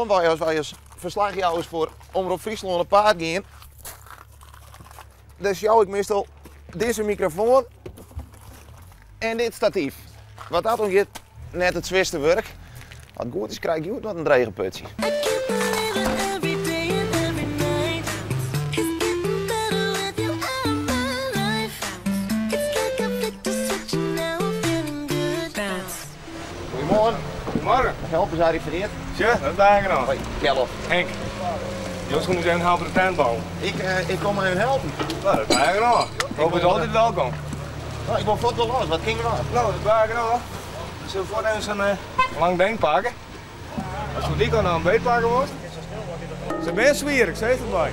Friesland, wij als verslagjouwers voor Omroep Friesland een paard gaan. Dus jou ik meestal deze microfoon en dit statief. Wat dat ook net het zwaarste werk. Wat goed is, krijg je wat een dreigeputje. Goedemorgen. Goedemorgen. Helpen ze arrivereerd. Tja, dat is eigenlijk nog. Kelp. Henk. Joost moet even helpen de tent bouwen. Ik kom even helpen. Nou, dat is eigenlijk nog. Hoop is altijd welkom. Nou, ik word vlot wel los, wat ging er aan? Nou, dat is eigenlijk nog. Zullen we voor even een lang ding pakken? Als we die kan aan een beet pakken wordt. Ze best zwier, ik zeg het erbij.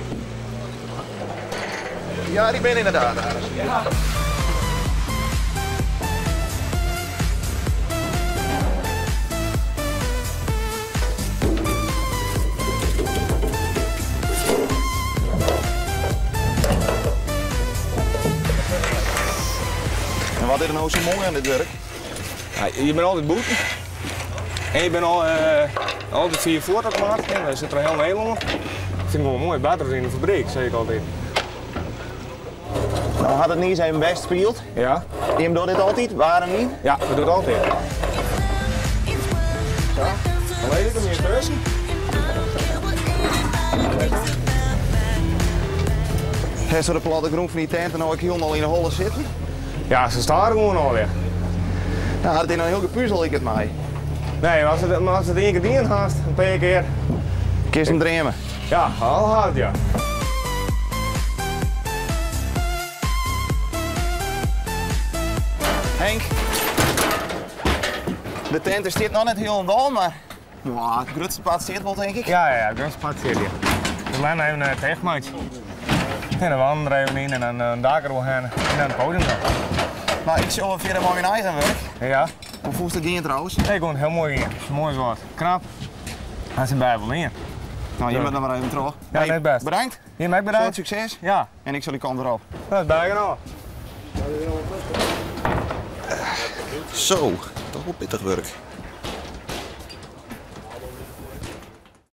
Ja, die ben inderdaad daar. Ja. En wat is er nou zo mooi aan dit werk? Ja, je bent altijd boeten. En je bent altijd via voortautomaat. En daar zit er heel Nederland. Ik vind het wel mooi, beter in de fabriek, zeg ik altijd. Nou, had het niet zijn best gespeeld. Ja? Je doet dit altijd, waarom niet? Ja, we doen het altijd. Zo, dan weet ik hem hier tussen. Heeft zo de platte groen van die tent en nou ik hier al in de holle zitten? Ja, ze staan er gewoon alweer. Nou, had het in een heel gepuzzel ik het mij. Nee, maar als het één keer dien haast, een paar keer. Kist hem dremen. Ja, al hard ja. Henk, de tent is dit nog net heel wal, maar het grootste pad zit wel, denk ik. Ja, dat is pas hier. We gaan even naar het tegenmaatje. En dan wandelen er even in en dan een daker we gaan en dan het podium dan. Nou, ik zie wel verder mooi in eigen werk. Ja. Hoe voelt het hier trouwens? Nee, ik vond het heel mooi in. Mooi zwart. Knap. Hij is een bijbel in. Nou, je bent dan maar even terug. Ja, dat is best. Bedankt. Je mij Veel bedankt. succes. Ja. En ik zal die kant erop. Dat is bijgenomen. Zo, toch wel pittig werk.